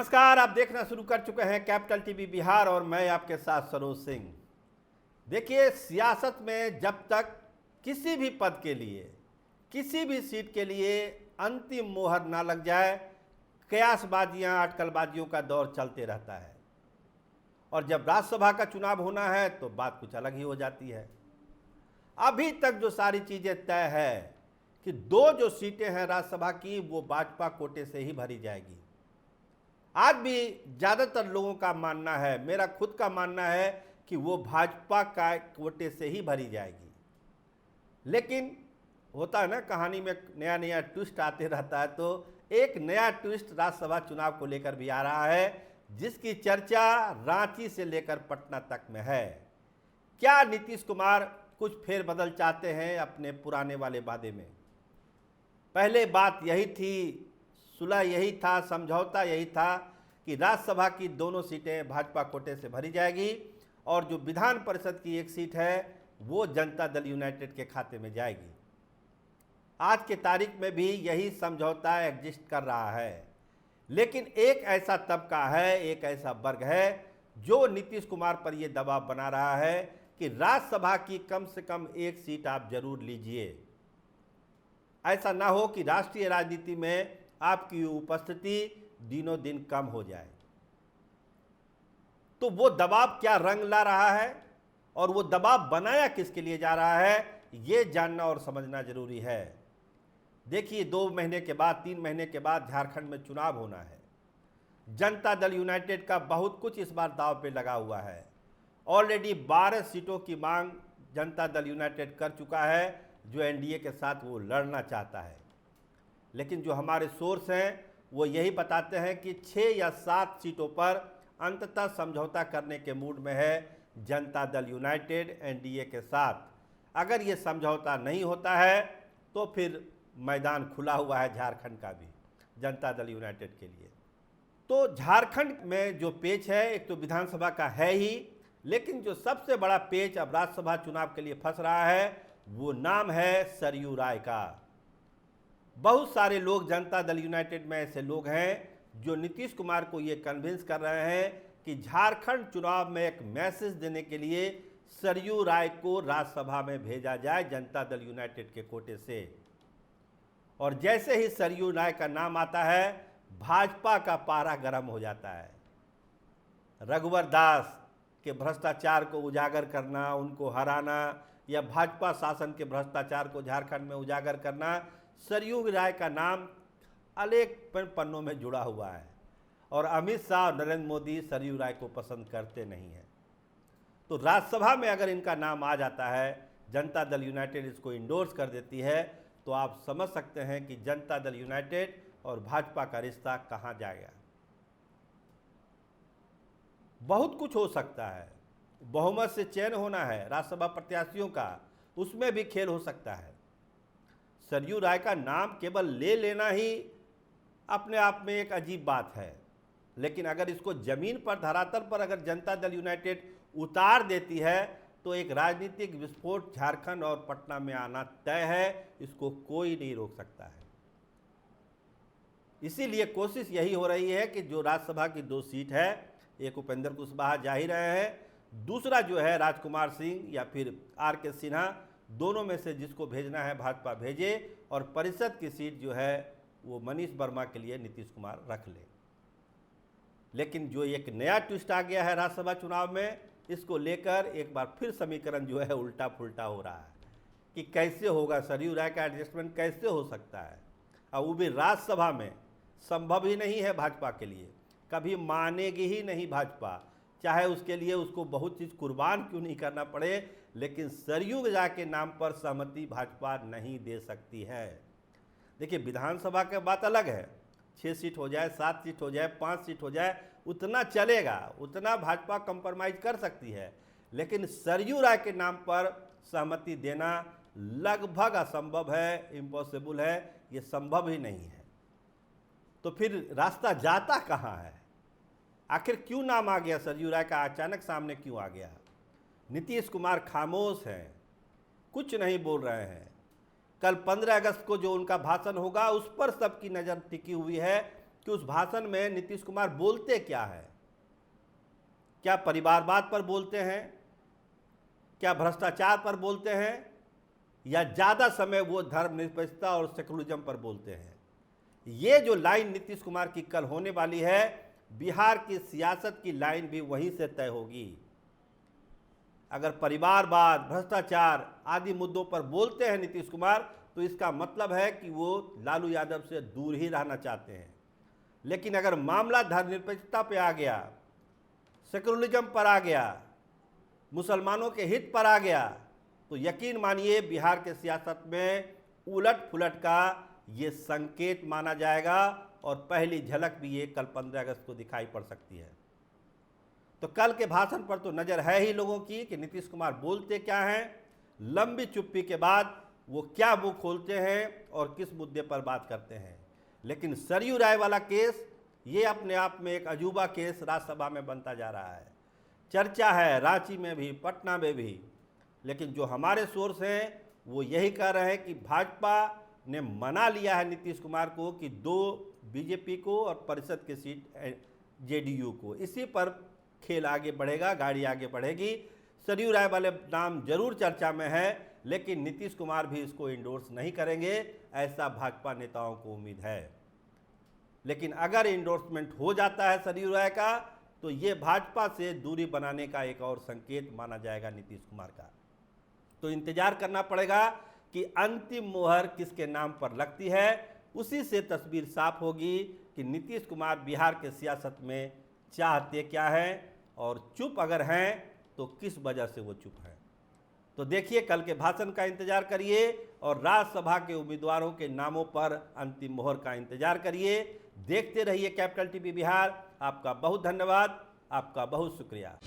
नमस्कार, आप देखना शुरू कर चुके हैं कैपिटल टीवी बिहार और मैं आपके साथ सरोज सिंह। देखिए, सियासत में जब तक किसी भी पद के लिए, किसी भी सीट के लिए अंतिम मोहर ना लग जाए, कयासबाजियां, अटकलबाजियों का दौर चलते रहता है। और जब राज्यसभा का चुनाव होना है तो बात कुछ अलग ही हो जाती है। अभी तक जो सारी चीज़ें तय है कि दो जो सीटें हैं राज्यसभा की, वो भाजपा कोटे से ही भरी जाएगी। आज भी ज़्यादातर लोगों का मानना है, मेरा खुद का मानना है कि वो भाजपा का कोटे से ही भरी जाएगी। लेकिन होता है ना, कहानी में नया नया ट्विस्ट आते रहता है, तो एक नया ट्विस्ट राज्यसभा चुनाव को लेकर भी आ रहा है, जिसकी चर्चा रांची से लेकर पटना तक में है। क्या नीतीश कुमार कुछ फेरबदल चाहते हैं अपने पुराने वाले वादे में? पहले बात यही थी, सुलह यही था, समझौता यही था कि राज्यसभा की दोनों सीटें भाजपा कोटे से भरी जाएगी और जो विधान परिषद की एक सीट है वो जनता दल यूनाइटेड के खाते में जाएगी। आज के तारीख में भी यही समझौता एग्जिस्ट कर रहा है। लेकिन एक ऐसा तबका है, एक ऐसा वर्ग है जो नीतीश कुमार पर यह दबाव बना रहा है कि राज्यसभा की कम से कम एक सीट आप जरूर लीजिए। ऐसा ना हो कि राष्ट्रीय राजनीति में आपकी उपस्थिति दिनों दिन कम हो जाए। तो वो दबाव क्या रंग ला रहा है और वो दबाव बनाया किसके लिए जा रहा है, ये जानना और समझना जरूरी है। देखिए, 2 महीने के बाद, 3 महीने के बाद झारखंड में चुनाव होना है। जनता दल यूनाइटेड का बहुत कुछ इस बार दांव पे लगा हुआ है। ऑलरेडी 12 सीटों की मांग जनता दल यूनाइटेड कर चुका है, जो एनडीए के साथ वो लड़ना चाहता है। लेकिन जो हमारे सोर्स हैं वो यही बताते हैं कि 6 या 7 सीटों पर अंततः समझौता करने के मूड में है जनता दल यूनाइटेड एनडीए के साथ। अगर ये समझौता नहीं होता है तो फिर मैदान खुला हुआ है झारखंड का भी जनता दल यूनाइटेड के लिए। तो झारखंड में जो पेच है, एक तो विधानसभा का है ही, लेकिन जो सबसे बड़ा पेच अब राज्यसभा चुनाव के लिए फंस रहा है वो नाम है सरयू राय का। बहुत सारे लोग जनता दल यूनाइटेड में ऐसे लोग हैं जो नीतीश कुमार को ये कन्विंस कर रहे हैं कि झारखंड चुनाव में एक मैसेज देने के लिए सरयू राय को राज्यसभा में भेजा जाए जनता दल यूनाइटेड के कोटे से। और जैसे ही सरयू राय का नाम आता है, भाजपा का पारा गर्म हो जाता है। रघुवर दास के भ्रष्टाचार को उजागर करना, उनको हराना, या भाजपा शासन के भ्रष्टाचार को झारखंड में उजागर करना, सरयू राय का नाम अनेक पन्नों में जुड़ा हुआ है। और अमित शाह और नरेंद्र मोदी सरयू राय को पसंद करते नहीं हैं। तो राज्यसभा में अगर इनका नाम आ जाता है, जनता दल यूनाइटेड इसको इंडोर्स कर देती है, तो आप समझ सकते हैं कि जनता दल यूनाइटेड और भाजपा का रिश्ता कहाँ जाएगा। बहुत कुछ हो सकता है। बहुमत से चयन होना है राज्यसभा प्रत्याशियों का, उसमें भी खेल हो सकता है। सरयू राय का नाम केवल ले लेना ही अपने आप में एक अजीब बात है, लेकिन अगर इसको जमीन पर, धरातल पर अगर जनता दल यूनाइटेड उतार देती है तो एक राजनीतिक विस्फोट झारखंड और पटना में आना तय है। इसको कोई नहीं रोक सकता है। इसीलिए कोशिश यही हो रही है कि जो राज्यसभा की 2 सीट है, एक उपेंद्र कुशवाहा जा ही रहे हैं, दूसरा जो है राजकुमार सिंह या फिर आर.के. सिन्हा, दोनों में से जिसको भेजना है भाजपा भेजे, और परिषद की सीट जो है वो मनीष वर्मा के लिए नीतीश कुमार रख ले। लेकिन जो एक नया ट्विस्ट आ गया है राज्यसभा चुनाव में, इसको लेकर एक बार फिर समीकरण जो है उल्टा पुल्टा हो रहा है कि कैसे होगा, सरयू राय का एडजस्टमेंट कैसे हो सकता है। और वो भी राज्यसभा में संभव ही नहीं है भाजपा के लिए, कभी मानेगी ही नहीं भाजपा, चाहे उसके लिए उसको बहुत चीज़ कुर्बान क्यों नहीं करना पड़े। लेकिन सरयू राय के नाम पर सहमति भाजपा नहीं दे सकती है। देखिए, विधानसभा की बात अलग है, 6 सीट हो जाए, 7 सीट हो जाए, 5 सीट हो जाए, उतना चलेगा, उतना भाजपा कंप्रोमाइज़ कर सकती है। लेकिन सरयू राय के नाम पर सहमति देना लगभग असंभव है, इम्पॉसिबल है, ये संभव ही नहीं है। तो फिर रास्ता जाता कहाँ है? आखिर क्यों नाम आ गया सरयू राय का, अचानक सामने क्यों आ गया? नीतीश कुमार खामोश हैं, कुछ नहीं बोल रहे हैं। कल 15 अगस्त को जो उनका भाषण होगा उस पर सबकी नज़र टिकी हुई है कि उस भाषण में नीतीश कुमार बोलते क्या है। क्या परिवारवाद पर बोलते हैं, क्या भ्रष्टाचार पर बोलते हैं, या ज़्यादा समय वो धर्मनिरपेक्षता और सेकुलरिज्म पर बोलते हैं। ये जो लाइन नीतीश कुमार की कल होने वाली है, बिहार की सियासत की लाइन भी वहीं से तय होगी। अगर परिवारवाद, भ्रष्टाचार आदि मुद्दों पर बोलते हैं नीतीश कुमार, तो इसका मतलब है कि वो लालू यादव से दूर ही रहना चाहते हैं। लेकिन अगर मामला धर्मनिरपेक्षता पे आ गया, सेकुलरिज्म पर आ गया, मुसलमानों के हित पर आ गया, तो यकीन मानिए बिहार के सियासत में उलट पुलट का ये संकेत माना जाएगा और पहली झलक भी ये कल 15 अगस्त को दिखाई पड़ सकती है। तो कल के भाषण पर तो नज़र है ही लोगों की कि नीतीश कुमार बोलते क्या हैं, लंबी चुप्पी के बाद वो क्या मुंह खोलते हैं और किस मुद्दे पर बात करते हैं। लेकिन सरयू राय वाला केस ये अपने आप में एक अजूबा केस राज्यसभा में बनता जा रहा है। चर्चा है रांची में भी, पटना में भी, लेकिन जो हमारे सोर्स हैं वो यही कह रहे हैं कि भाजपा ने मना लिया है नीतीश कुमार को कि 2 बीजेपी को और परिषद की सीट जेडीयू को। इसी पर खेल आगे बढ़ेगा, गाड़ी आगे बढ़ेगी। सरयू राय वाले नाम जरूर चर्चा में है, लेकिन नीतीश कुमार भी इसको इंडोर्स नहीं करेंगे, ऐसा भाजपा नेताओं को उम्मीद है। लेकिन अगर इंडोर्समेंट हो जाता है सरयू राय का, तो ये भाजपा से दूरी बनाने का एक और संकेत माना जाएगा नीतीश कुमार का। तो इंतजार करना पड़ेगा कि अंतिम मोहर किसके नाम पर लगती है। उसी से तस्वीर साफ होगी कि नीतीश कुमार बिहार के सियासत में चाहते क्या हैं, और चुप अगर हैं तो किस वजह से वो चुप हैं। तो देखिए, कल के भाषण का इंतजार करिए और राज्यसभा के उम्मीदवारों के नामों पर अंतिम मोहर का इंतजार करिए। देखते रहिए कैपिटल टीवी बिहार। आपका बहुत धन्यवाद, आपका बहुत शुक्रिया।